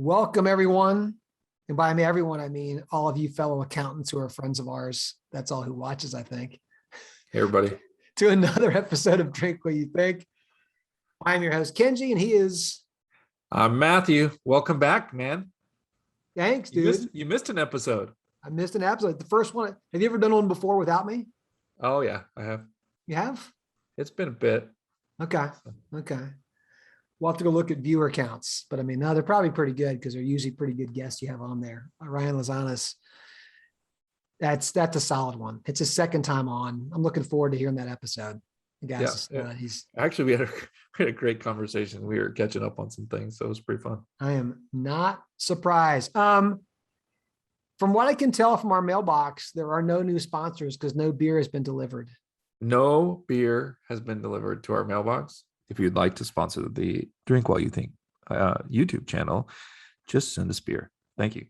Welcome, everyone. And by everyone, I mean all of you fellow accountants who are friends of ours. That's all who watches, I think. Hey, everybody. To another episode of Drink What You Think. I'm your host, Kenji, and he is... I'm Matthew. Welcome back, man. Thanks, dude. You missed an episode. I missed an episode. The first one. Have you ever done one before without me? Oh, yeah, I have. You have? It's been a bit. Okay. We'll have to go look at viewer counts, but I mean, no, they're probably pretty good because they're usually pretty good guests you have on there. Ryan Lozana's, that's a solid one. It's his second time on. I'm looking forward to hearing that epised. Guys, yeah. He's actually, we had a great conversation. We were catching up on some things, so it was pretty fun. I am not surprised. From what I can tell from our mailbox, there are no new sponsors because no beer has been delivered. No beer has been delivered to our mailbox. If you'd like to sponsor the Drink While You Think YouTube channel, just send us beer. Thank you.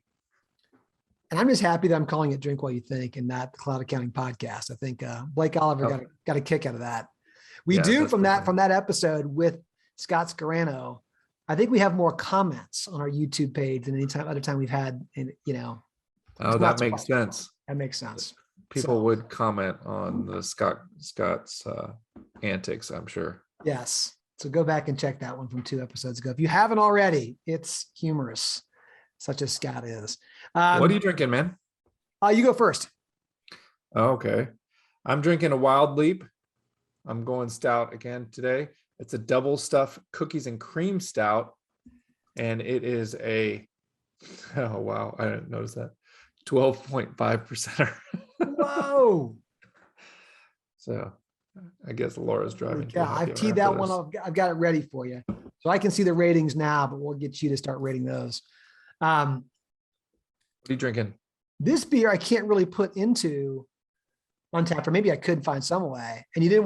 And I'm just happy that I'm calling it Drink While You Think and not the Cloud Accounting Podcast. I think Blake Oliver got a kick out of that. We do from that episode with Scott Scarano. I think we have more comments on our YouTube page than any other time we've had. Oh, that makes sense. That makes sense. People would comment on the Scott's antics, I'm sure. Yes. So go back and check that one from 2 episodes ago. If you haven't already, it's humorous, such as Scott is. What are you drinking, man? You go first. Okay. I'm drinking a Wild Leap. I'm going stout again today. It's a double stuffed cookies and cream stout. And it is oh, wow. I didn't notice that. 12.5%. Whoa. So I guess Laura's driving. Yeah, I've teed that one up. I've got it ready for you. So I can see the ratings now, but we'll get you to start rating those. What are you drinking? This beer I can't really put into Untapped, or maybe I could find some way. And you didn't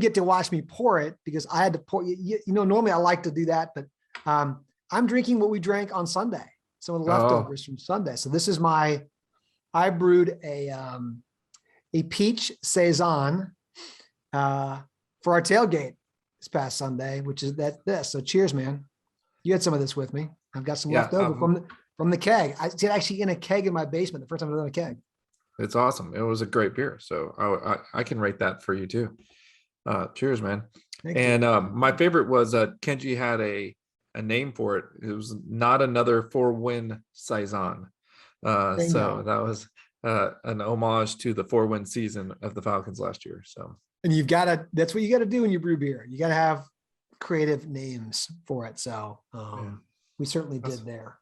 get to watch me pour it because I had to pour. Normally I like to do that, but I'm drinking what we drank on Sunday. Some of the leftovers from Sunday. So this is I brewed a peach saison for our tailgate this past Sunday, which is this. So cheers, man. You had some of this with me. I've got some left over from the keg. I did actually in a keg in my basement. The first time I've done a keg. It's awesome. It was a great beer. So I can rate that for you too. Cheers, man. Thank you. My favorite was Kenji had a name for it. It was Not Another 4-Win Saison. So that was an homage to the 4-win season of the Falcons last year. So, and that's what you got to do when you brew beer. You got to have creative names for it. So we certainly did there.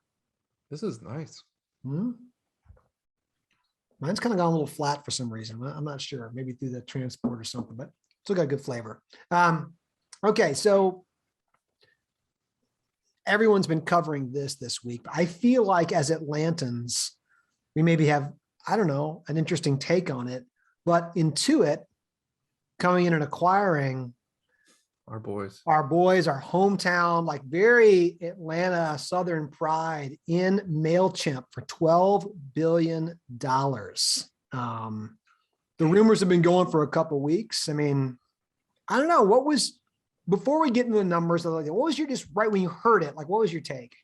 This is nice. Hmm? Mine's kind of gone a little flat for some reason. I'm not sure, maybe through the transport or something, but still got good flavor. Okay. So everyone's been covering this week. I feel like as Atlantans, we maybe have, I don't know, an interesting take on it, but Intuit coming in and acquiring our boys, our hometown, like very Atlanta Southern pride in Mailchimp for $12 billion. The rumors have been going for a couple of weeks. I mean, I don't know before we get into the numbers, what was your, just right when you heard it, like, what was your take?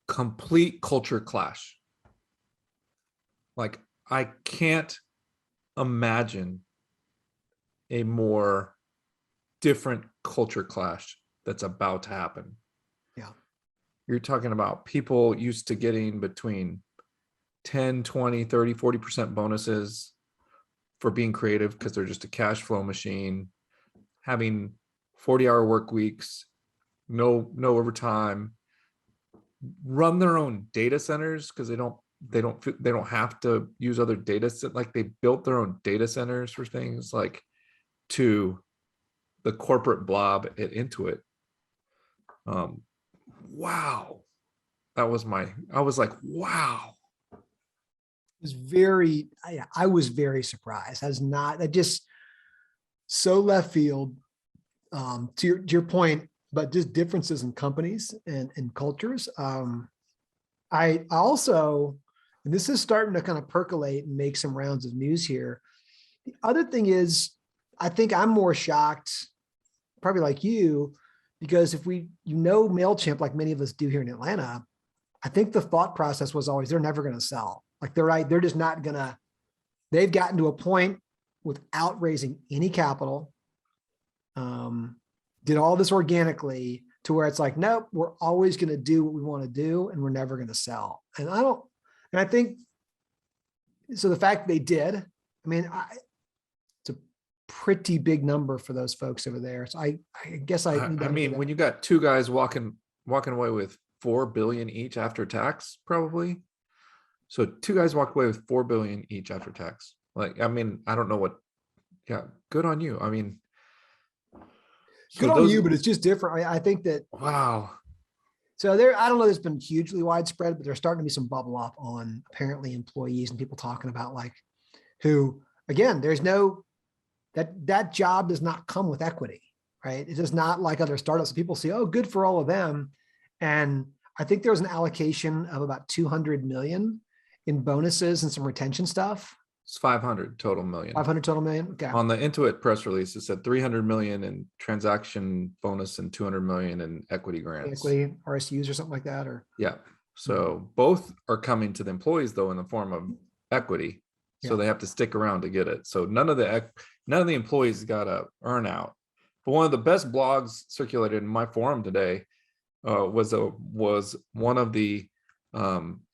Complete culture clash. Like, I can't imagine a more different culture clash that's about to happen. Yeah. You're talking about people used to getting between 10, 20, 30, 40% bonuses for being creative because they're just a cash flow machine, having 40-hour work weeks, no overtime, run their own data centers because they don't have to use other data set. Like, they built their own data centers for things like to the corporate blob at Intuit. Wow. I was like, wow. I was very surprised. That just so left field, to your point, but just differences in companies and cultures. I also, and this is starting to kind of percolate and make some rounds of news here. The other thing is, I think I'm more shocked, probably like you, because if Mailchimp, like many of us do here in Atlanta, I think the thought process was always, they're never going to sell. Like they're just not gonna, they've gotten to a point without raising any capital, did all this organically to where it's like, nope, we're always going to do what we want to do and we're never going to sell. And I think, so the fact they did, I mean, it's a pretty big number for those folks over there. So I guess I mean, when you got two guys walking away with 4 billion each after tax, probably. So two guys walked away with 4 billion each after tax. Like, I mean, I don't know what, yeah, good on you. I mean, good on you, but it's just different. I think that, wow. So I don't know, there's been hugely widespread, but there's starting to be some bubble up on apparently employees and people talking about like who, again, there's no, that job does not come with equity, right? It is not like other startups. People say, oh, good for all of them. And I think there was an allocation of about 200 million in bonuses and some retention stuff. It's 500 total million. 500 total million. Okay. On the Intuit press release, it said 300 million in transaction bonus and 200 million in equity grants. Equity, RSUs or something like that, or yeah. So both are coming to the employees though in the form of equity. So they have to stick around to get it. So none of the employees got a earn out. But one of the best blogs circulated in my forum today was one of the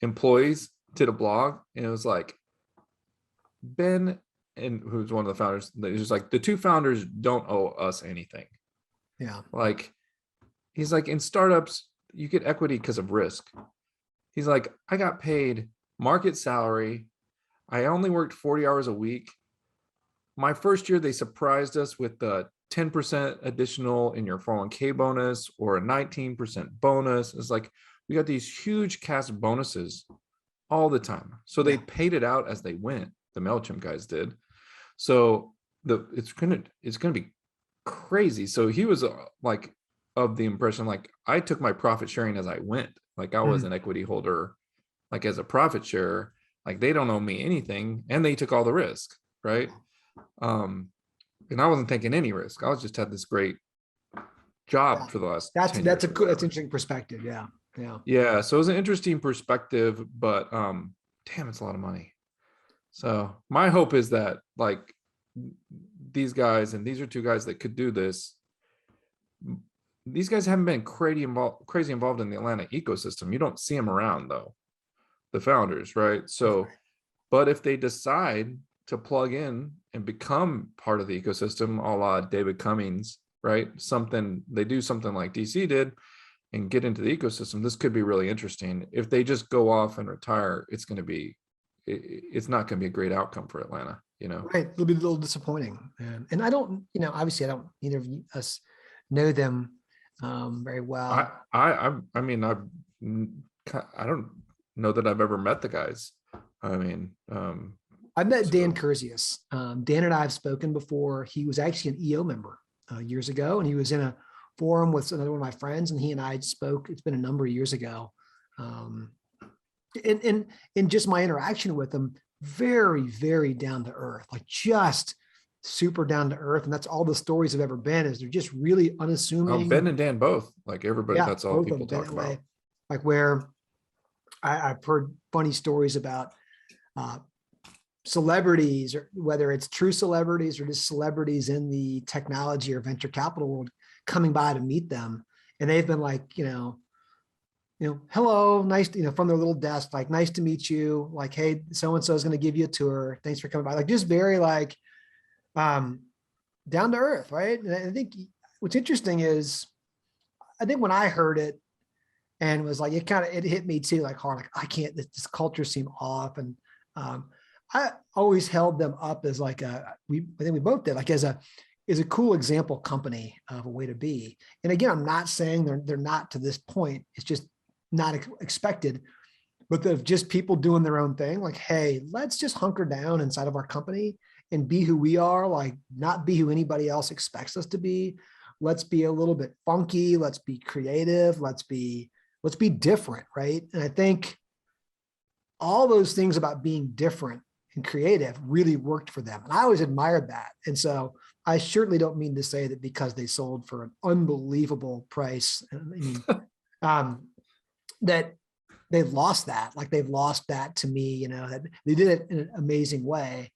employees did a blog, and it was like, Ben, and who's one of the founders, he's just like, the two founders don't owe us anything. Yeah. Like, he's like, in startups, you get equity because of risk. He's like, I got paid market salary. I only worked 40 hours a week. My first year, they surprised us with the 10% additional in your 401k bonus or a 19% bonus. It's like, we got these huge cash bonuses all the time. So they paid it out as they went. The Mailchimp guys did. So it's gonna be crazy. So he was like of the impression, like, I took my profit sharing as I went. Like, I was an equity holder, like as a profit share, like they don't owe me anything, and they took all the risk, right? And I wasn't taking any risk. I was just had this great job for the last. That's interesting perspective. Yeah. So it was an interesting perspective, but damn, it's a lot of money. So my hope is that like these guys, and these are two guys that could do this. These guys haven't been crazy involved in the Atlanta ecosystem. You don't see them around though, the founders, right? So, but if they decide to plug in and become part of the ecosystem, a la David Cummings, right? They do something like DC did and get into the ecosystem. This could be really interesting. If they just go off and retire, it's not going to be a great outcome for Atlanta, you know? Right. It'll be a little disappointing. And I don't, obviously I don't, neither of us know them very well. I mean, I don't know that I've ever met the guys. I mean, I've met Dan Curzius. Dan and I have spoken before. He was actually an EO member years ago, and he was in a forum with another one of my friends, and he and I spoke. It's been a number of years ago. In just my interaction with him, very, very down to earth, like just super down to earth. And that's all the stories have ever been, is they're just really unassuming. Ben and Dan both, like everybody, that's all people talk about. Like where I've heard funny stories about celebrities, or whether it's true celebrities or just celebrities in the technology or venture capital world, coming by to meet them. And they've been like, hello, nice, from their little desk, like, nice to meet you. Like, hey, so-and-so is going to give you a tour. Thanks for coming by. Like, just very like down to earth. Right. And I think what's interesting is, I think when I heard it and was like, it hit me too, like hard, like I can't, this culture seemed off. And I always held them up as like I think we both did, like as a cool example company of a way to be. And again, I'm not saying they're not to this point. It's just not expected, but of just people doing their own thing. Like, hey, let's just hunker down inside of our company and be who we are, like not be who anybody else expects us to be. Let's be a little bit funky. Let's be creative. Let's be different. Right. And I think all those things about being different and creative really worked for them. And I always admired that. And so I certainly don't mean to say that because they sold for an unbelievable price, I mean, that they've lost that. Like they've lost that to me, that they did it in an amazing way.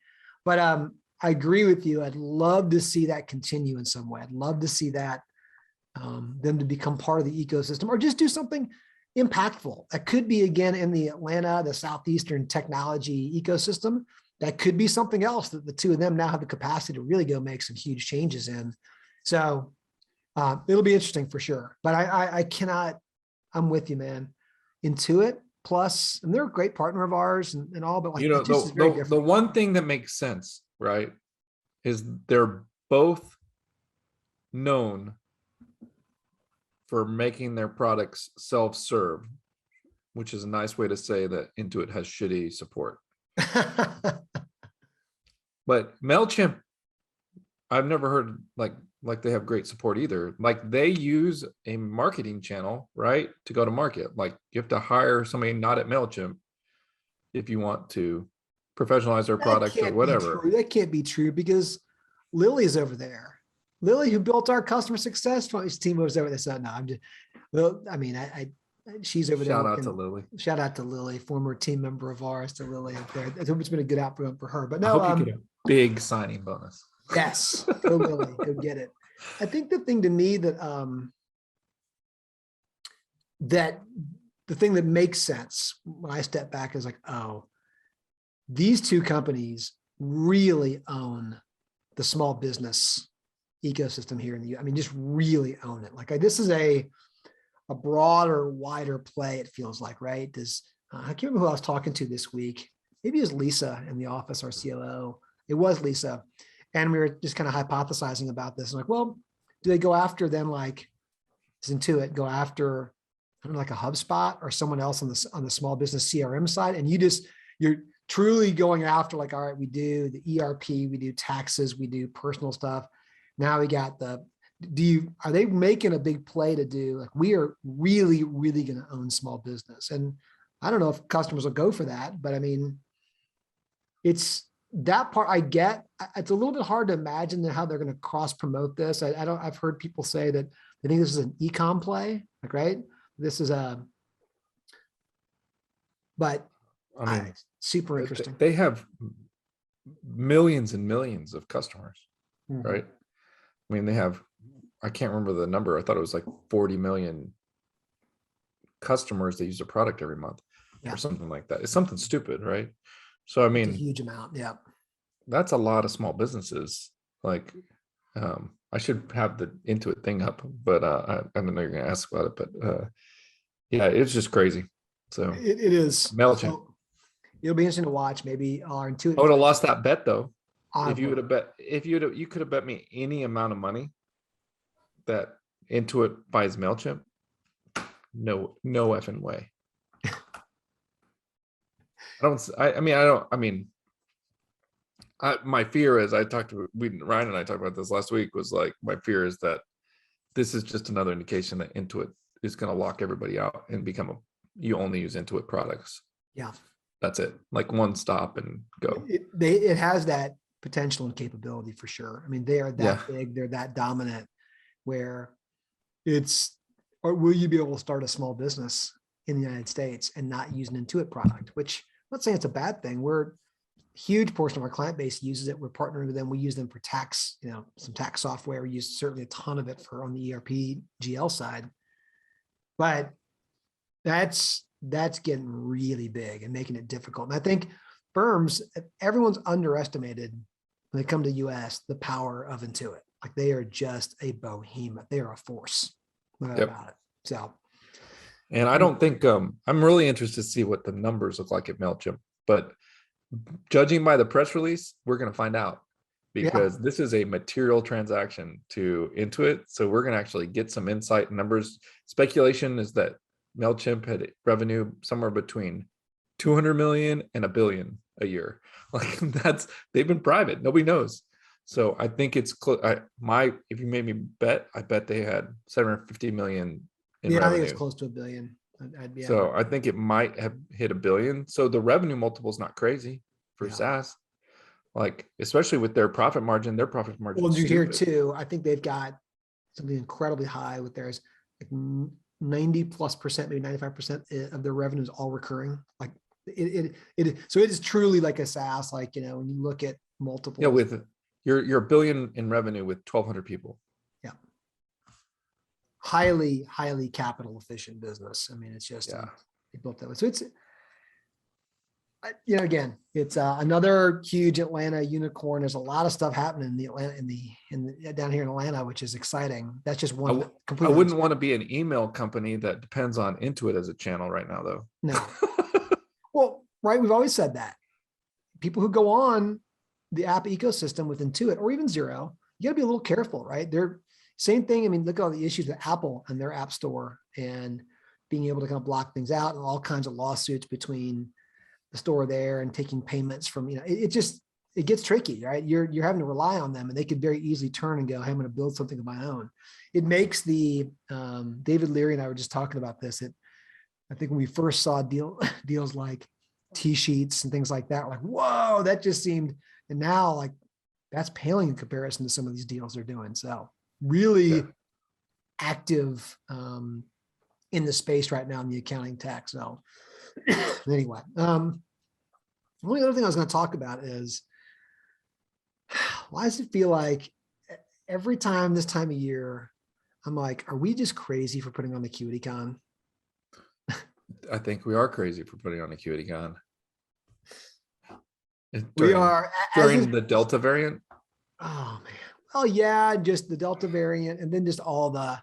But I agree with you. I'd love to see that continue in some way. I'd love to see that them to become part of the ecosystem or just do something impactful. That could be, again, in the Atlanta, the Southeastern technology ecosystem. That could be something else that the two of them now have the capacity to really go make some huge changes in. So it'll be interesting for sure. But I cannot, I'm with you, man. Intuit Plus, and they're a great partner of ours and all, but like, it just is very different. The one thing that makes sense, right, is they're both known for making their products self-serve, which is a nice way to say that Intuit has shitty support. But Mailchimp, I've never heard like they have great support either. Like they use a marketing channel, right, to go to market. Like you have to hire somebody not at Mailchimp if you want to professionalize their product or whatever. That can't be true because Lily's over there. Lily, who built our customer success team, was over there. So no, I'm just, well, I mean, she's over there. Shout out to Lily. Shout out to Lily, former team member of ours, to Lily up there. I hope it's been a good outcome for her. But no, I hope you get a big signing bonus. Yes, go Lily, go get it. I think the thing to me that that the thing that makes sense when I step back is like, oh, these two companies really own the small business ecosystem here in the U.S. I mean, just really own it. Like this is a broader, wider play, it feels like, right? I can't remember who I was talking to this week. Maybe it was Lisa in the office, our COO. It was Lisa. And we were just kind of hypothesizing about this. I'm like, well, do they go after then, like Intuit, go after, I don't know, like a HubSpot or someone else on the small business CRM side? And you're truly going after like, all right, we do the ERP, we do taxes, we do personal stuff. Now we got are they making a big play to do, like, we are really, really going to own small business? And I don't know if customers will go for that, but I mean, it's that part I get. It's a little bit hard to imagine how they're going to cross promote this. I've heard people say that they think this is an e-com play, like, right? This is but I mean, super interesting. They have millions and millions of customers, right? I mean, they have, I can't remember the number. I thought it was like 40 million customers that use a product every month or something like that. It's something stupid, right? So, I mean, it's a huge amount. Yeah. That's a lot of small businesses. Like, I should have the Intuit thing up, but I don't know you're going to ask about it, but yeah, it's just crazy. So it is. Mailchimp. So it'll be interesting to watch. Maybe our Intuit. I would have lost that bet though. If you would have bet, you could have bet me any amount of money that Intuit buys Mailchimp. No effing way. My fear is, Ryan and I talked about this last week, was like, my fear is that this is just another indication that Intuit is going to lock everybody out and you only use Intuit products. Yeah. That's it. Like one stop and go. It has that potential and capability for sure. I mean, they are that big, they're that dominant, where or will you be able to start a small business in the United States and not use an Intuit product, which I'm not saying it's a bad thing. Huge portion of our client base uses it. We're partnering with them. We use them for tax, some tax software. We use certainly a ton of it on the ERP GL side, but that's getting really big and making it difficult. And I think everyone's underestimated when they come to US, the power of Intuit. Like, they are just a behemoth. They are a force about it. So, and I don't think, I'm really interested to see what the numbers look like at Mailchimp, but judging by the press release, we're going to find out, because this is a material transaction to Intuit. So we're going to actually get some insight and numbers. Speculation is that Mailchimp had revenue somewhere between 200 million and $1 billion a year. Like, they've been private. Nobody knows. So I think it's close. If you made me bet, I bet they had 750 million in revenue. I think it's close to $1 billion. So I think it might have hit $1 billion. So the revenue multiple is not crazy for SaaS, Like, especially with their profit margin Well, is you hear stupid. too, I think they've got something incredibly high with theirs, like 90+%, maybe 95% of their revenue is all recurring. Like so it is truly like a SaaS, like, when you look at multiples. Yeah, with you're $1 billion in revenue with 1,200 people. Yeah. Highly capital efficient business. I mean, it's just, they built that way. So it's, again, it's another huge Atlanta unicorn. There's a lot of stuff happening in the Atlanta, down here in Atlanta, which is exciting. That's just one. I wouldn't want to be an email company that depends on Intuit as a channel right now, though. No. Well, right. We've always said that people who go on the app ecosystem with Intuit or even Xero, you got to be a little careful, right? They're same thing. I mean, look at all the issues with Apple and their app store and being able to kind of block things out, and all kinds of lawsuits between the store there and taking payments from, it gets tricky, right? You're having to rely on them, and they could very easily turn and go, hey, I'm going to build something of my own. It makes the, David Leary and I were just talking about this. I think when we first saw deals like T-sheets and things like that, we're like, whoa, that just seemed, and now like that's paling in comparison to some of these deals they're doing. So really active in the space right now in the accounting tax. So anyway, the only other thing I was going to talk about is, why does it feel like every time this time of year, I'm like, are we just crazy for putting on the AcuityCon? I think we are crazy for putting on AcuityCon. We are during the Delta variant. Oh man. Oh yeah, just the Delta variant, and then just all the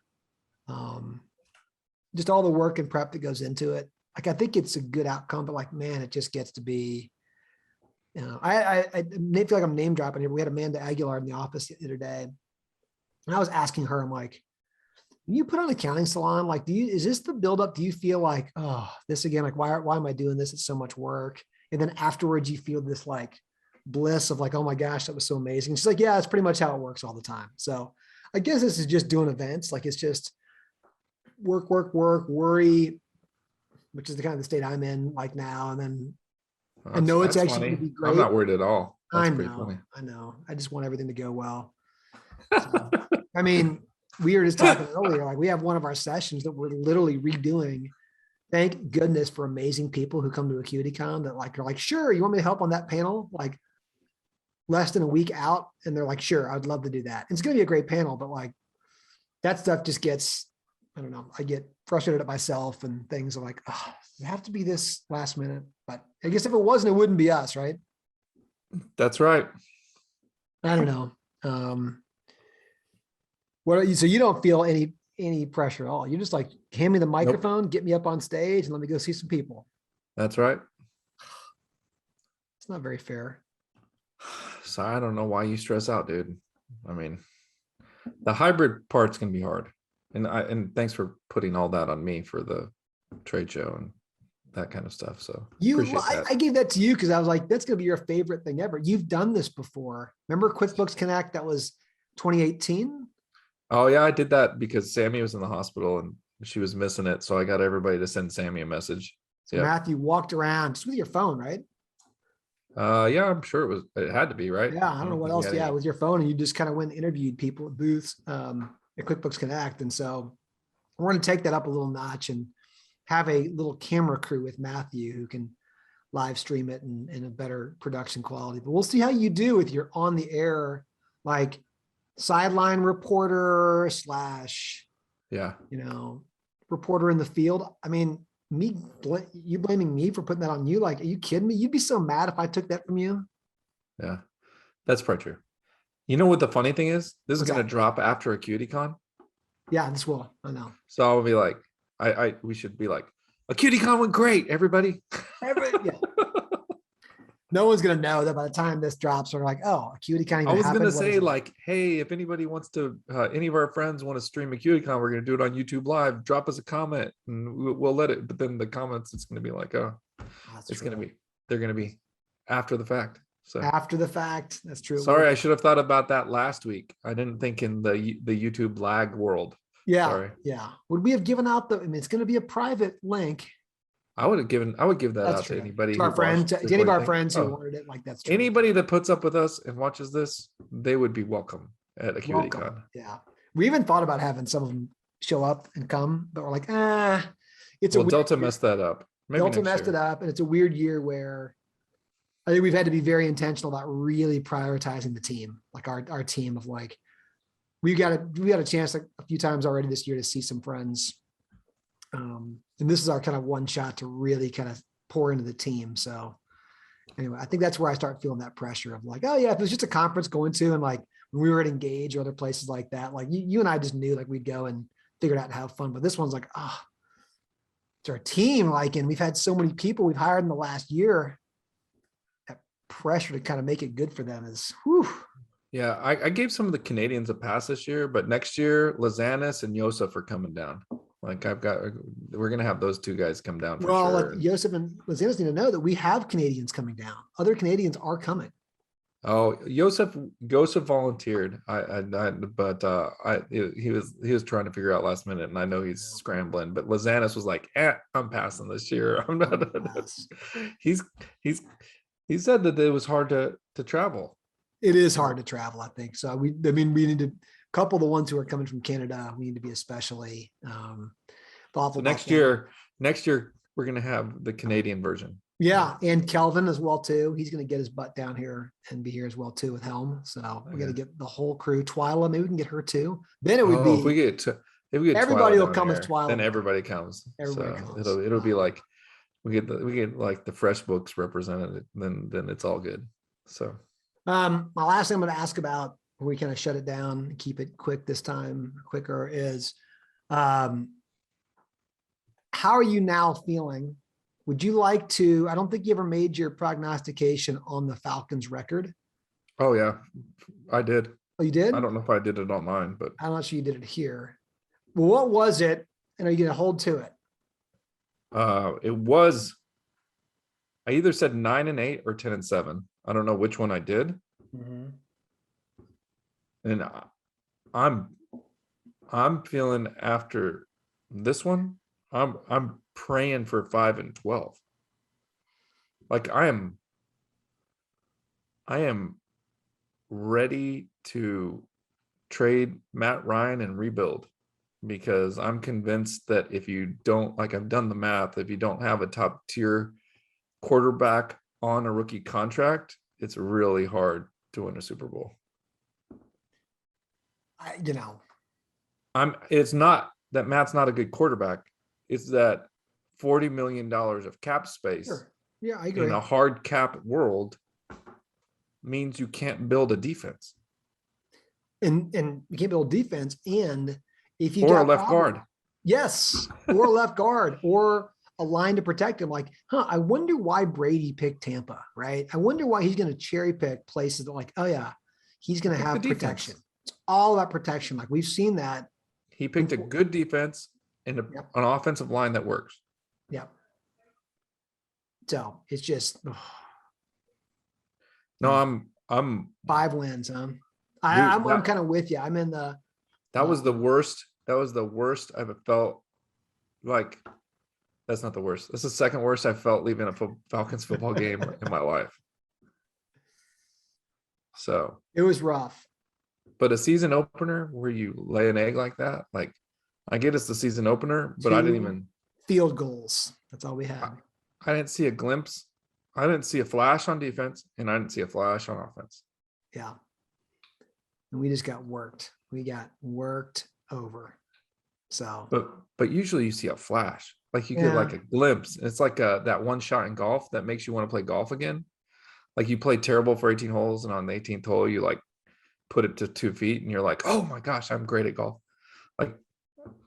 work and prep that goes into it. Like, I think it's a good outcome, but like, man, it just gets to be, I feel like I'm name dropping here. We had Amanda Aguilar in the office the other day, and I was asking her, I'm like, when you put on accounting salon, like, is this the buildup? Do you feel like, oh, this again, like, why am I doing this? It's so much work. And then afterwards you feel this like bliss of like, oh my gosh, that was so amazing. She's like, yeah, it's pretty much how it works all the time. So I guess this is just doing events. Like, it's just work, worry, which is the kind of the state I'm in like now. And then I know it's actually going to be great. I'm not worried at all. That's pretty funny. I know. I just want everything to go well. So, I mean, we were just talking earlier, like we have one of our sessions that we're literally redoing. Thank goodness for amazing people who come to AcuityCon that like are like, sure, you want me to help on that panel? Like less than a week out, and they're like, sure, I'd love to do that. It's going to be a great panel, but like that stuff just gets, I don't know, I get frustrated at myself and things are like, oh, you have to be this last minute. But I guess if it wasn't, it wouldn't be us, right? That's right. I don't know. So you don't feel any pressure at all. You're just like, hand me the microphone, Get me up on stage, and let me go see some people. That's right. It's not very fair. So I don't know why you stress out, dude. I mean, the hybrid part's gonna be hard. And thanks for putting all that on me for the trade show and that kind of stuff. So I gave that to you because I was like, that's gonna be your favorite thing ever. You've done this before. Remember QuickBooks Connect? That was 2018. Oh yeah, I did that because Sammy was in the hospital and she was missing it. So I got everybody to send Sammy a message. So Matthew walked around just with your phone, right? Yeah, I'm sure it had to be, right? Yeah, I don't know what else. Yeah, with your phone, and you just kind of went and interviewed people at booths at QuickBooks Connect. And so we're going to take that up a little notch and have a little camera crew with Matthew who can live stream it in a better production quality. But we'll see how you do with your on the air, like sideline reporter / reporter in the field. I mean, you blaming me for putting that on you? Like, are you kidding me? You'd be so mad if I took that from you. Yeah, that's probably true. You know what the funny thing is? This is going to drop after AcuityCon. Yeah, this will. I know. So I'll be like, we should be like, AcuityCon went great, everybody. Yeah. No one's going to know that by the time this drops, we're like, oh, AcuityCon even I was happened. going to say like, hey, if anybody wants to, any of our friends want to stream AcuityCon, we're going to do it on YouTube Live. Drop us a comment and we'll let it. But then the comments, it's going to be like, they're going to be after the fact. So after the fact, that's true. Sorry, I should have thought about that last week. I didn't think in the YouTube lag world. Yeah. Sorry. Yeah. Would we have given out it's going to be a private link. I would give that That's out to true. anybody To our who friends, watched to any of our everything. friends who Oh, wanted it, like that's true. anybody that puts up with us and watches this, they would be welcome at AcuityCon. Welcome. Yeah. We even thought about having some of them show up and come, but we're like, it's a Well, weird Delta year. messed that up. Maybe Delta next messed year. it up, and it's a weird year where I think we've had to be very intentional about really prioritizing the team, like our team of like, we got a chance like a few times already this year to see some friends. And this is our kind of one shot to really kind of pour into the team. So anyway, I think that's where I start feeling that pressure of like, oh yeah, if it was just a conference going to, and like when we were at Engage or other places like that, like you and I just knew like we'd go and figure it out and have fun. But this one's like, it's our team. Like, and we've had so many people we've hired in the last year. That pressure to kind of make it good for them is, whew. Yeah, I gave some of the Canadians a pass this year, but next year, Lazanis and Yosef are coming down. Like we're gonna have those two guys come down for Well, sure. like Joseph and Lazanis need to know that we have Canadians coming down. Other Canadians are coming. Oh, Joseph volunteered. He was trying to figure out last minute, and I know he's scrambling. But Lazanis was like, I'm passing this year. I'm not. He said that it was hard to travel. It is hard to travel, I think. So we need to couple the ones who are coming from Canada. We need to be especially thoughtful. Next year, we're gonna have the Canadian version. Yeah, and Kelvin as well too. He's going to get his butt down here and be here as well too with Helm. So we got to get the whole crew. Twyla, maybe we can get her too. Then it would be if we get everybody Twyla will down come here, as Twyla. then everybody comes. Everybody so comes. It'll be like we get like the fresh books represented. Then it's all good. So my last thing I'm going to ask about, where we kind of shut it down, keep it quick this time, quicker, is how are you now feeling? Would you like to, I don't think you ever made your prognostication on the Falcons record. Oh yeah, I did. Oh, you did? I don't know if I did it online, but I'm not sure you did it here. Well, what was it? And are you going to hold to it? It was, I either said 9-8 or 10-7. I don't know which one I did. Mm-hmm. And I'm feeling after this one, I'm praying for 5-12. Like I am ready to trade Matt Ryan and rebuild, because I'm convinced that if you don't, like I've done the math, if you don't have a top tier quarterback on a rookie contract, it's really hard to win a Super Bowl. It's not that Matt's not a good quarterback. It's that $40 million of cap space. Sure. Yeah, I agree. In a hard cap world means you can't build a defense. And you can't build defense. And if you got a left guard. Yes. Or a left guard or a line to protect him. Like, I wonder why Brady picked Tampa, right? I wonder why he's going to cherry pick places that like, oh yeah, he's going to have protection. It's all about protection. Like we've seen that. He picked a good defense and an offensive line that works. Yeah. So it's just no, I'm 5 wins. I'm kind of with you. I'm in the. That was the worst. That was the worst I've felt. Like, that's not the worst. That's the second worst I felt leaving a Falcons football game in my life. So it was rough. But a season opener where you lay an egg like that, like I get it's the season opener, but I didn't even field goals. That's all we had. I didn't see a glimpse. I didn't see a flash on defense, and I didn't see a flash on offense. Yeah. And we just got worked. We got worked over. So but usually you see a flash. Like you get like a glimpse. It's like that one shot in golf that makes you want to play golf again. Like you played terrible for 18 holes, and on the 18th hole you like put it to 2 feet and you're like, oh my gosh, I'm great at golf. Like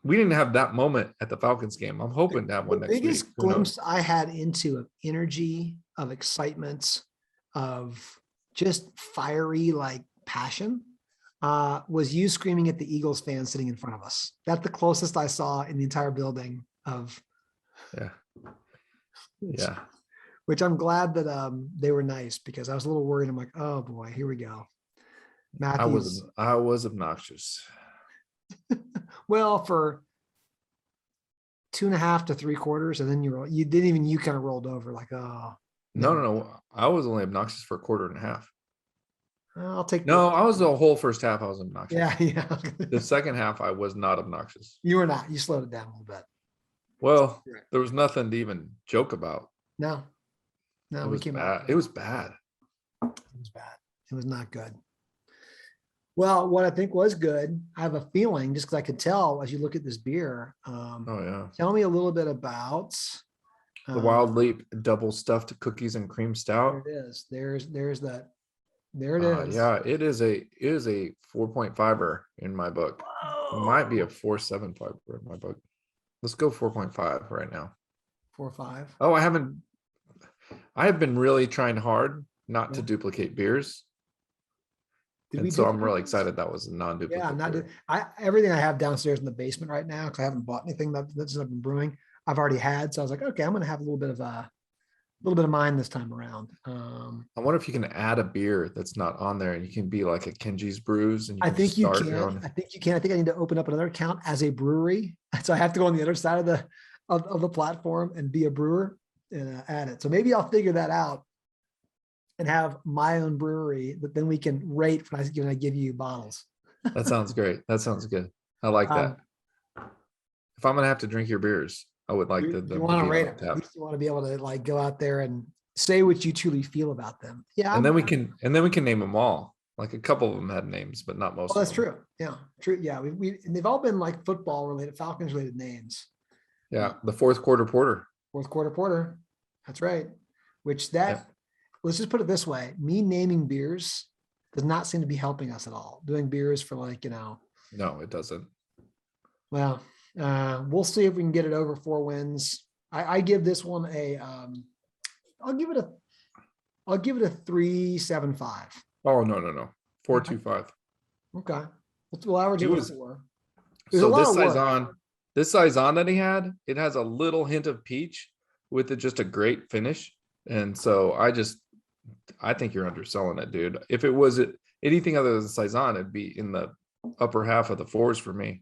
we didn't have that moment at the Falcons game. I'm hoping to have one next week. The biggest glimpse I had into of energy, of excitement, of just fiery like passion was you screaming at the Eagles fans sitting in front of us. That's the closest I saw in the entire building of which I'm glad that they were nice, because I was a little worried. I'm like, oh boy, here we go. Matthews. I was obnoxious. Well, for 2.5 to 3/4, and then you didn't even, you kind of rolled over like, oh. No. I was only obnoxious for 1.25. I'll take. No, I was the whole first half. I was obnoxious. Yeah. The second half, I was not obnoxious. You were not. You slowed it down a little bit. Well, there was nothing to even joke about. No, It we was came bad. out. It was bad. It was bad. It was not good. Well, what I think was good, I have a feeling, just because I could tell as you look at this beer. Oh yeah. Tell me a little bit about The Wild Leap double stuffed cookies and cream stout. There it is. There's that. There it is. Yeah, it is a 4.5er in my book. It might be a 4.75 in my book. Let's go 4.5 right now. 4.5. Oh, I have been really trying hard not to duplicate beers. And so I'm really excited that was a non-duplicate. Yeah, I'm not. Everything I have downstairs in the basement right now, because I haven't bought anything that's I've been brewing. I've already had, so I was like, okay, I'm going to have a little bit of mine this time around. I wonder if you can add a beer that's not on there, and you can be like a Kenji's Brews. And I think you can. I think you can. I think I need to open up another account as a brewery, so I have to go on the other side of the platform and be a brewer and add it. So maybe I'll figure that out and have my own brewery that then we can rate when I give you bottles. That sounds great. That sounds good. I like that. If I'm gonna have to drink your beers, I would like you want to rate them. At least you want to be able to like go out there and say what you truly feel about them. Yeah. And then we can name them all. Like a couple of them had names, but not most. Well, that's true. Yeah. True. Yeah. And they've all been like football related, Falcons related names. Yeah. The fourth quarter porter. That's right. Let's just put it this way. Me naming beers does not seem to be helping us at all. Doing beers for No, it doesn't. Well, we'll see if we can get it over 4 wins. I give this one I'll give it a 3.75. Oh, no. 4.25. Okay. We'll average it with 4. So this saison that he had, it has a little hint of peach with just a great finish. And so I think you're underselling it, dude. If it was anything other than saison, it'd be in the upper half of the 4s for me.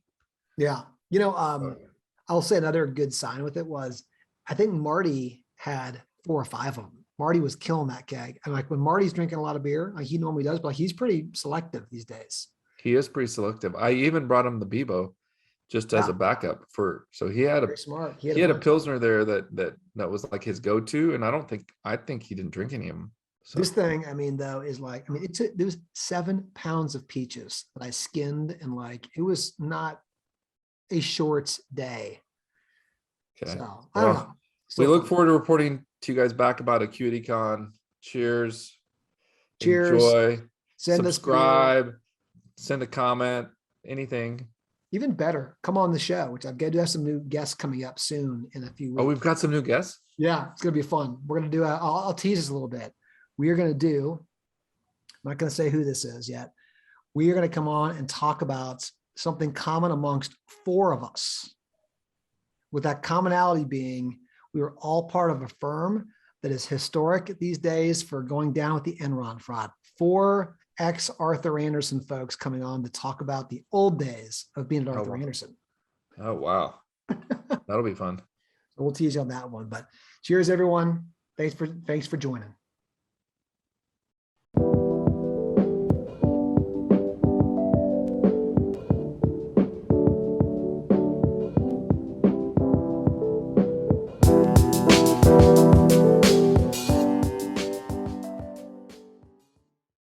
Yeah. I'll say another good sign with it was, I think Marty had 4 or 5 of them. Marty was killing that keg. And like when Marty's drinking a lot of beer, like he normally does, but he's pretty selective these days. He is pretty selective. I even brought him the Bebo just as a backup so he had he had a Pilsner there that was like his go-to. And I think he didn't drink any of them. So this thing, though, is there was 7 pounds of peaches that I skinned, and it was not a short day. Okay. So I don't know. We look forward to reporting to you guys back about AcuityCon. Cheers. Enjoy. Subscribe. Send a comment. Anything. Even better, come on the show, which I've got to have some new guests coming up soon in a few weeks. Oh, we've got some new guests? Yeah, it's going to be fun. We're going to do I'll tease this a little bit. We are going to do, I'm not going to say who this is yet. We are going to come on and talk about something common amongst 4 of us, with that commonality being we were all part of a firm that is historic these days for going down with the Enron fraud. 4 ex-Arthur Anderson folks coming on to talk about the old days of being at Arthur Anderson. Oh, wow. That'll be fun. So we'll tease you on that one, but cheers everyone. Thanks for joining.